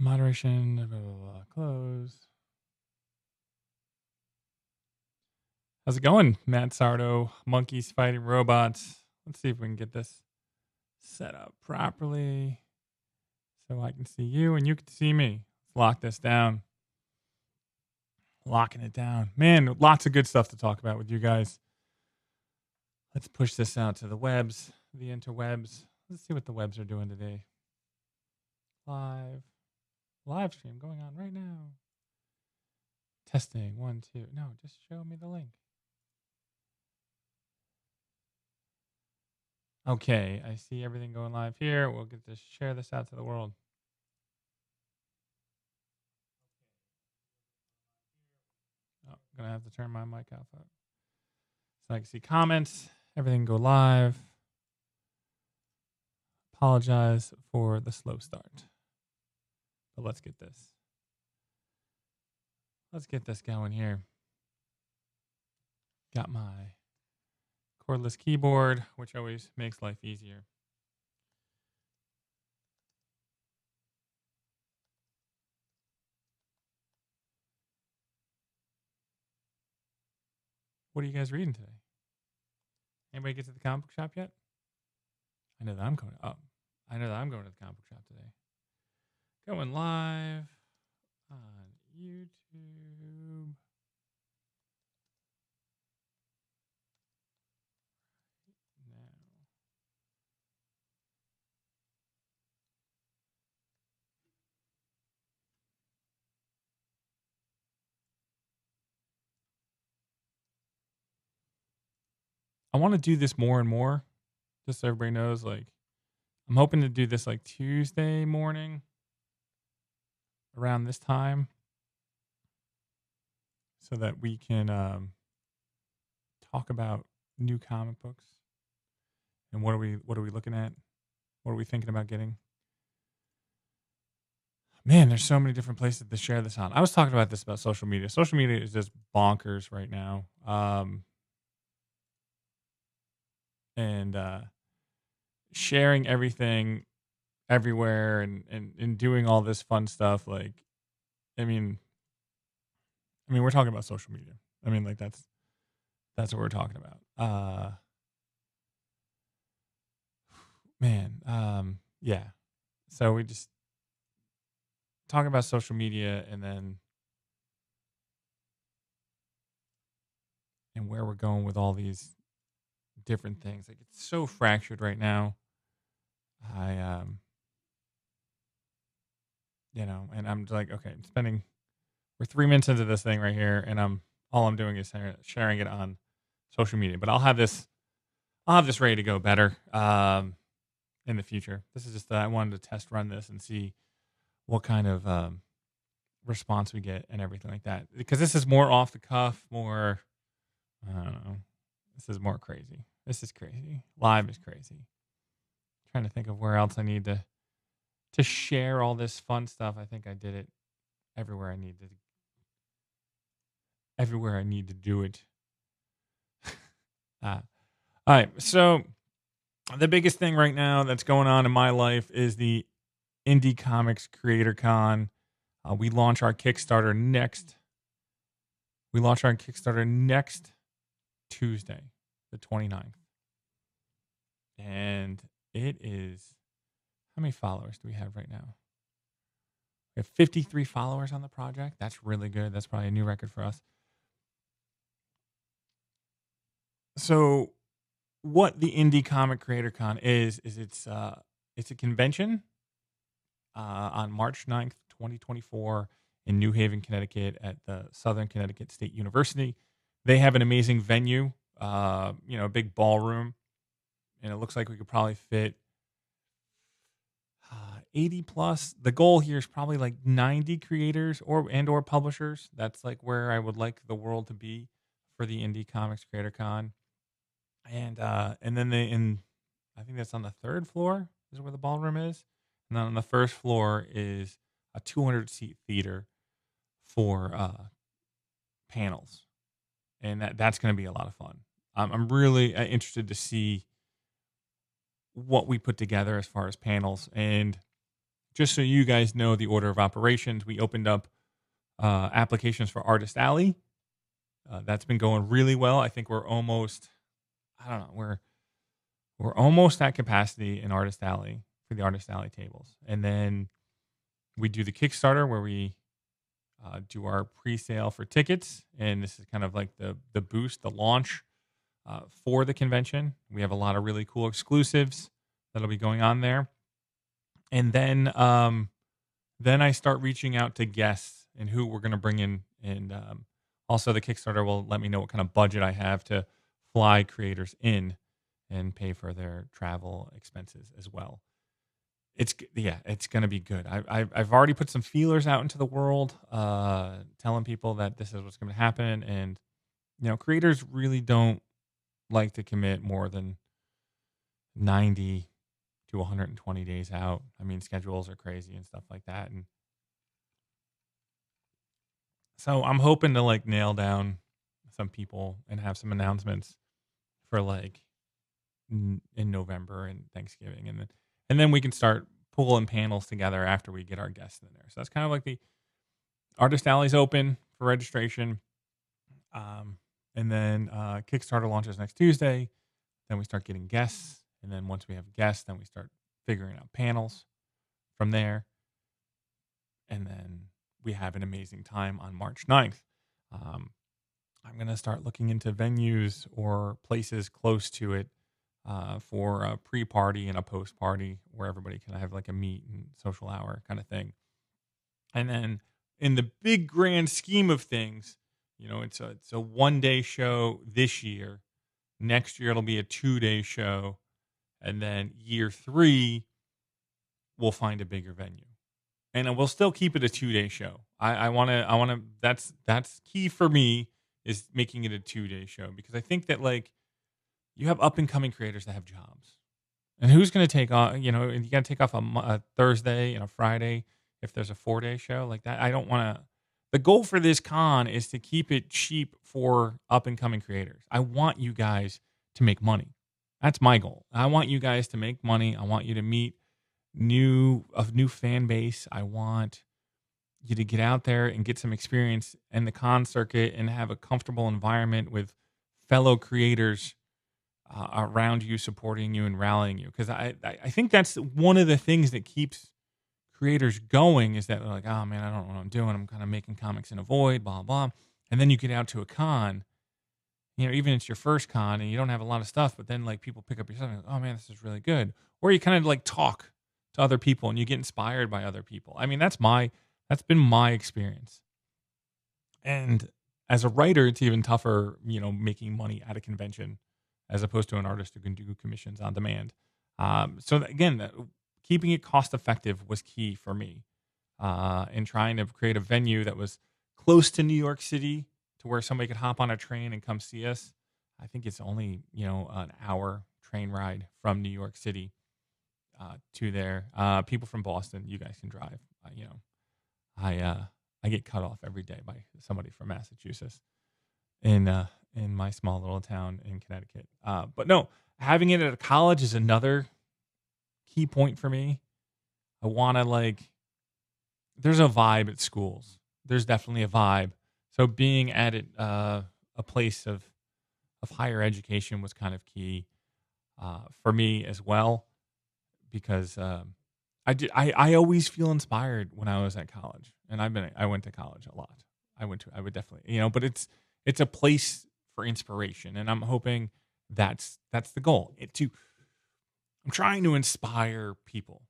Moderation, blah, blah, blah, close. How's it going, Matt Sardo? Monkeys fighting robots. Let's see if we can get this set up properly so I can see you and you can see me. Let's lock this down. Locking it down. Man, lots of good stuff to talk about with you guys. Let's push this out to the webs, the interwebs. Let's see what the webs are doing today. Live stream going on right now. Testing 1, 2. No, just show me the link. Okay, I see everything going live here. We'll get to share this out to the world. Oh, I'm gonna have to turn my mic off so I can see comments. Everything go live. Apologize for the slow start, but let's get this. Let's get this going here. Got my cordless keyboard, which always makes life easier. What are you guys reading today? Anybody get to the comic book shop yet? I know that I'm going. I know that I'm going to the comic book shop today. Going live on YouTube. Now. I want to do this more and more, just so everybody knows. Like, I'm hoping to do this like Tuesday morning around this time, so that we can talk about new comic books and what are we looking at, what are we thinking about getting. Man, there's so many different places to share this on. I was talking about this about social media. Social media is just bonkers right now. And sharing everything everywhere and doing all this fun stuff. Like, I mean, we're talking about social media. I mean, like that's what we're talking about. Man, yeah. So we just talk about social media and where we're going with all these different things. Like, it's so fractured right now. And I'm like, okay, we're 3 minutes into this thing right here, and all I'm doing is sharing it on social media. But I'll have this ready to go better in the future. This is just I wanted to test run this and see what kind of response we get and everything like that. Because this is more off the cuff, more, I don't know. This is more crazy. This is crazy. Live is crazy. Trying to think of where else I need to share all this fun stuff. I think I did it everywhere I need to do it. All right. So the biggest thing right now that's going on in my life is the Indie Comics Creator Con. We launch our Kickstarter next Tuesday, the 29th. And it is, how many followers do we have right now? We have 53 followers on the project. That's really good. That's probably a new record for us. So what the Indie Comic Creator Con is it's a convention on March 9th, 2024 in New Haven, Connecticut at the Southern Connecticut State University. They have an amazing venue, a big ballroom, and it looks like we could probably fit 80 plus. The goal here is probably like 90 creators or publishers. That's like where I would like the world to be for the Indie Comics Creator Con. And then I think that's on the third floor is where the ballroom is. And then on the first floor is a 200-seat theater for panels. And that's going to be a lot of fun. I'm really interested to see what we put together as far as panels. And just so you guys know the order of operations, we opened up applications for Artist Alley. That's been going really well. I think we're almost, I don't know, we're almost at capacity in Artist Alley for the Artist Alley tables. And then we do the Kickstarter where we do our pre-sale for tickets. And this is kind of like the boost, the launch for the convention. We have a lot of really cool exclusives that'll be going on there. And then I start reaching out to guests and who we're going to bring in. And also the Kickstarter will let me know what kind of budget I have to fly creators in and pay for their travel expenses as well. It's going to be good. I've already put some feelers out into the world, telling people that this is what's going to happen. And, creators really don't like to commit more than 90 to 120 days out. I mean, schedules are crazy and stuff like that. And so I'm hoping to like nail down some people and have some announcements for like in November and Thanksgiving. And then we can start pulling panels together after we get our guests in there. So that's kind of like the Artist Alley's open for registration. And then Kickstarter launches next Tuesday. Then we start getting guests. And then once we have guests, then we start figuring out panels from there. And then we have an amazing time on March 9th. I'm going to start looking into venues or places close to it for a pre-party and a post-party where everybody can have like a meet and social hour kind of thing. And then in the big grand scheme of things, it's a one-day show this year. Next year it'll be a 2-day show. And then year 3, we'll find a bigger venue. And we'll still keep it a 2-day show. I want to, that's key for me is making it a 2-day show because I think that like you have up and coming creators that have jobs and who's going to take off, and you got to take off a Thursday and a Friday if there's a 4-day show like that. I don't want to, the goal for this con is to keep it cheap for up and coming creators. I want you guys to make money. That's my goal. I want you guys to make money. I want you to meet a new fan base. I want you to get out there and get some experience in the con circuit and have a comfortable environment with fellow creators around you, supporting you and rallying you. Because I think that's one of the things that keeps creators going is that they're like, oh man, I don't know what I'm doing. I'm kind of making comics in a void, blah, blah. And then you get out to a con, even it's your first con and you don't have a lot of stuff, but then like people pick up your stuff and like, oh man, this is really good. Or you kind of like talk to other people and you get inspired by other people. I mean, that's been my experience. And as a writer, it's even tougher, making money at a convention as opposed to an artist who can do commissions on demand. So again, keeping it cost effective was key for me in trying to create a venue that was close to New York City to where somebody could hop on a train and come see us. I think it's only, an hour train ride from New York City to there. People from Boston, you guys can drive. I get cut off every day by somebody from Massachusetts in my small little town in Connecticut. But no, having it at a college is another key point for me. I want to there's a vibe at schools. There's definitely a vibe. So being at it, a place of higher education was kind of key for me as well, because I always feel inspired when I was at college, and I went to college a lot. I would definitely, but it's a place for inspiration, and I'm hoping that's the goal. I'm trying to inspire people,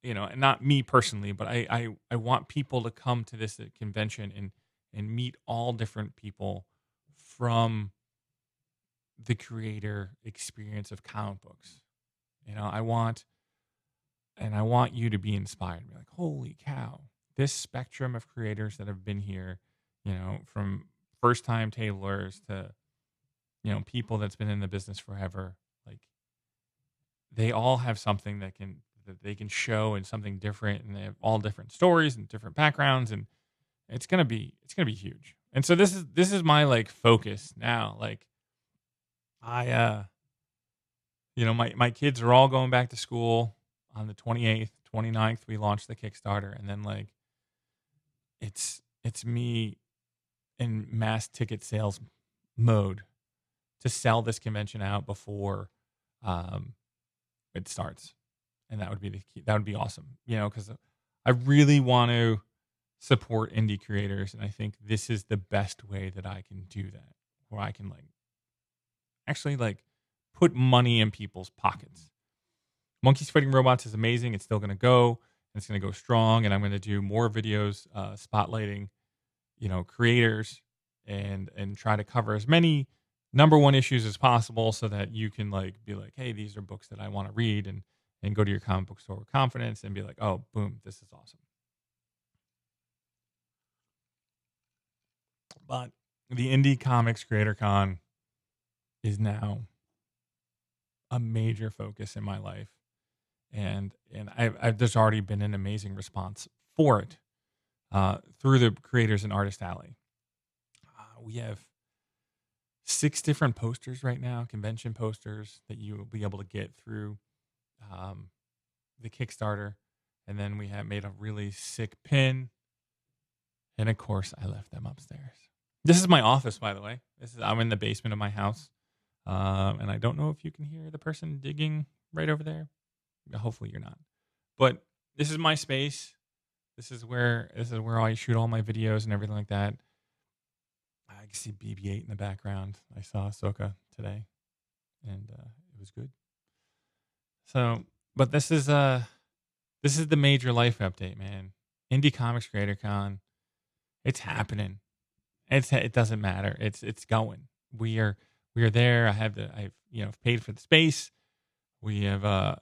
and not me personally, but I want people to come to this convention and meet all different people from the creator experience of comic books. I want you to be inspired. Be like, holy cow, this spectrum of creators that have been here, from first time tablers to, people that's been in the business forever. Like, they all have something that they can show and something different, and they have all different stories and different backgrounds, and it's gonna be huge. And so this is my focus now. I my kids are all going back to school on the 28th, 29th we launched the Kickstarter, and then like it's me in mass ticket sales mode to sell this convention out before um, it starts, and that would be the key. That would be awesome, because I really want to support indie creators, and I think this is the best way that I can do that, where I can like actually like put money in people's pockets. Monkeys Fighting Robots is amazing. It's still going to go, and it's going to go strong, and I'm going to do more videos spotlighting, creators, and try to cover as many number one issues as possible, so that you can like be like, hey, these are books that I want to read, and go to your comic book store with confidence and be like, oh, boom, this is awesome. But the Indie Comics Creator Con is now a major focus in my life, and I've there's already been an amazing response for it through the Creators and Artist Alley. We have 6 different posters right now, convention posters that you will be able to get through the Kickstarter, and then we have made a really sick pin, and of course I left them upstairs. This is my office, by the way. I'm in the basement of my house, and I don't know if you can hear the person digging right over there. Hopefully you're not. But this is my space. This is where I shoot all my videos and everything like that. I can see BB-8 in the background. I saw Ahsoka today, and it was good. So, but this is the major life update, man. Indie Comics Creator Con, it's happening. It doesn't matter. It's going. We are there. I've paid for the space. We have a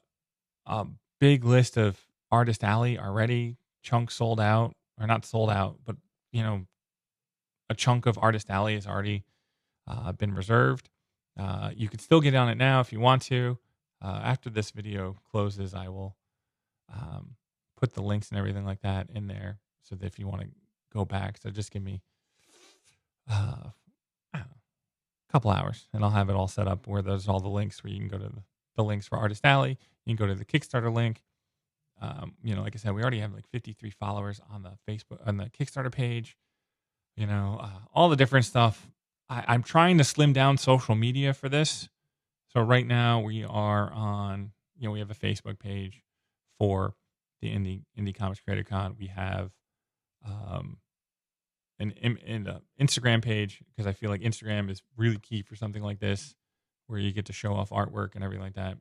big list of Artist Alley already. Chunk sold out, or not sold out, but a chunk of Artist Alley has already been reserved. You can still get on it now if you want to. After this video closes, I will put the links and everything like that in there, so that if you want to go back, so just give me a couple hours, and I'll have it all set up where there's all the links where you can go to the links for Artist Alley. You can go to the Kickstarter link. Like I said, we already have like 53 followers on the Kickstarter page. All the different stuff. I'm trying to slim down social media for this. So right now we are on, we have a Facebook page for the Indie Comics Creator Con. We have an Instagram page, because I feel like Instagram is really key for something like this, where you get to show off artwork and everything like that.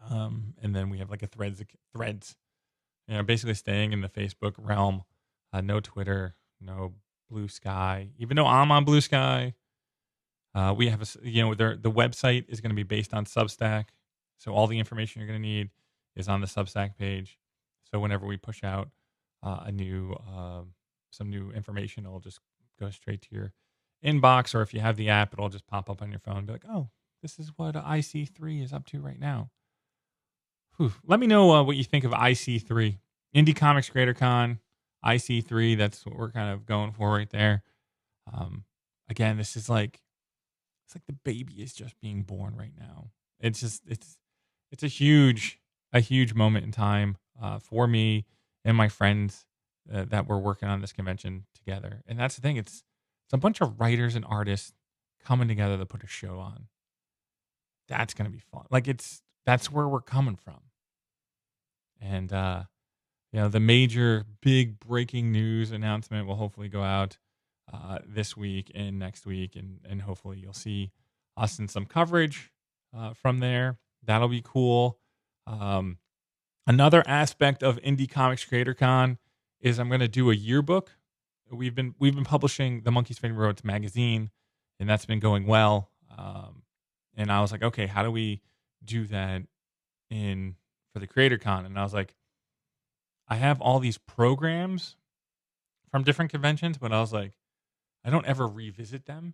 And then we have like a threads, basically staying in the Facebook realm. No Twitter, no Blue Sky. Even though I'm on Blue Sky, we have the website is going to be based on Substack, so all the information you're going to need is on the Substack page. So whenever we push out some new information, it'll just go straight to your inbox, or if you have the app, it'll just pop up on your phone and be like, oh, this is what IC3 is up to right now. Whew. Let me know what you think of IC3. Indie Comics Creator Con, IC3, that's what we're kind of going for right there. Again, this is like, it's like the baby is just being born right now. It's a huge moment in time for me and my friends that we're working on this convention together. And that's the thing. It's a bunch of writers and artists coming together to put a show on. That's going to be fun. Like that's where we're coming from. And, the major big breaking news announcement will hopefully go out this week and next week. And hopefully you'll see us in some coverage from there. That'll be cool. Another aspect of Indie Comics Creator Con is I'm going to do a yearbook. We've been publishing the Monkeys Fighting Robots magazine, and that's been going well. And I was like, okay, how do we do that for the Creator Con? And I was like, I have all these programs from different conventions, but I was like, I don't ever revisit them.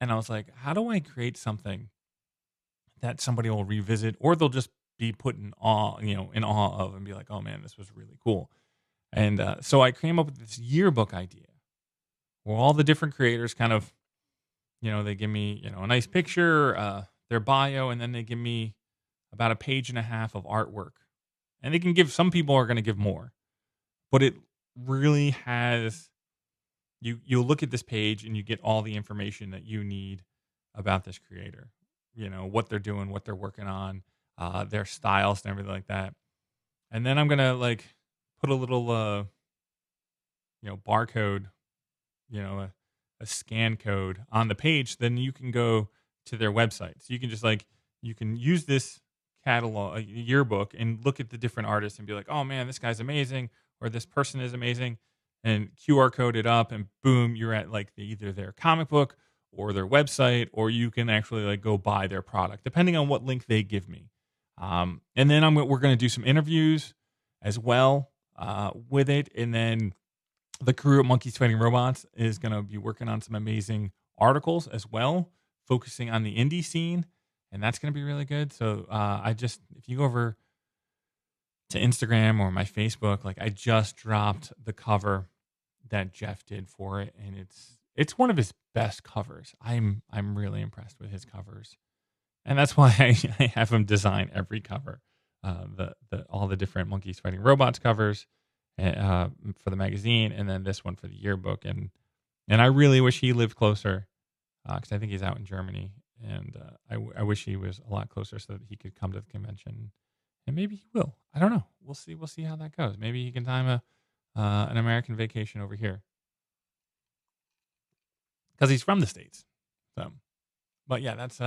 And I was like, how do I create something that somebody will revisit, or they'll just be put in awe of, and be like, oh man, this was really cool. And so I came up with this yearbook idea where all the different creators kind of, they give me, a nice picture, their bio, and then they give me about a page and a half of artwork And they can give, some people are going to give more, but it really has, you'll look at this page and you get all the information that you need about this creator, what they're doing, what they're working on, their styles and everything like that. And then I'm going to like put a little, barcode, a scan code on the page. Then you can go to their website. So you can just like, you can use this catalog, yearbook, and look at the different artists and be like, oh man, this guy's amazing, or this person is amazing, and QR code it up, and boom, you're at like either their comic book or their website, or you can actually like go buy their product, depending on what link they give me. And then we're going to do some interviews as well with it, and then the crew at Monkeys Fighting Robots is going to be working on some amazing articles as well, focusing on the indie scene, and that's going to be really good. So if you go over to Instagram or my Facebook, like I just dropped the cover that Jeff did for it, and it's one of his best covers. I'm really impressed with his covers, and that's why I have him design every cover, the all the different Monkeys Fighting Robots covers for the magazine, and then this one for the yearbook. And I really wish he lived closer, because I think he's out in Germany, and I wish he was a lot closer so that he could come to the convention. And maybe he will. I don't know. We'll see. We'll see how that goes. Maybe he can time an American vacation over here, because he's from the States. So, but yeah, that's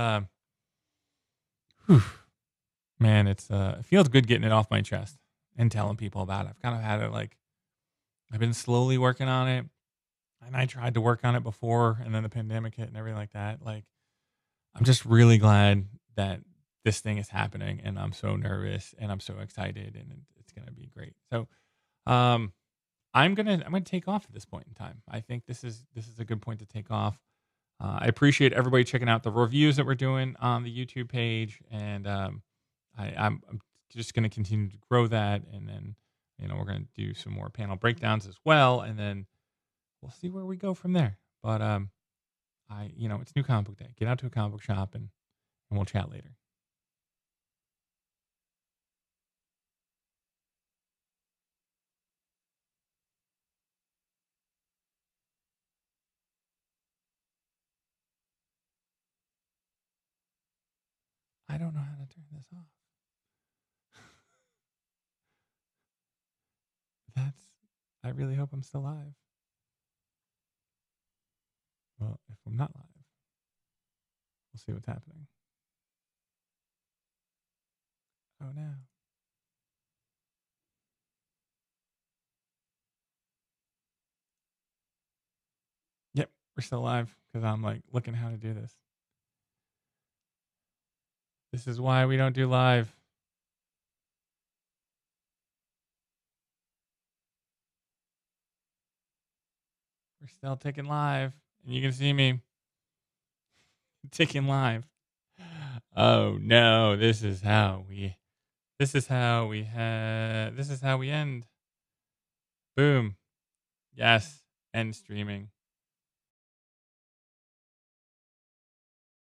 whew, man, it feels good getting it off my chest and telling people about it. I've kind of had it like, I've been slowly working on it, and I tried to work on it before, and then the pandemic hit and everything like that. Like, I'm just really glad that this thing is happening, and I'm so nervous and I'm so excited, and it's gonna be great. So, I'm gonna take off at this point in time. I think this is a good point to take off. I appreciate everybody checking out the reviews that we're doing on the YouTube page, and I'm just going to continue to grow that, and then we're going to do some more panel breakdowns as well, and then we'll see where we go from there. But it's New Comic Book Day. Get out to a comic book shop, and we'll chat later. I don't know how to turn this off. I really hope I'm still live. Well, if I'm not live, we'll see what's happening. Oh no. Yep, we're still live, because I'm like looking how to do this. This is why we don't do live. We're still ticking live, and you can see me ticking live. Oh no, this is how we end. Boom. Yes, end streaming.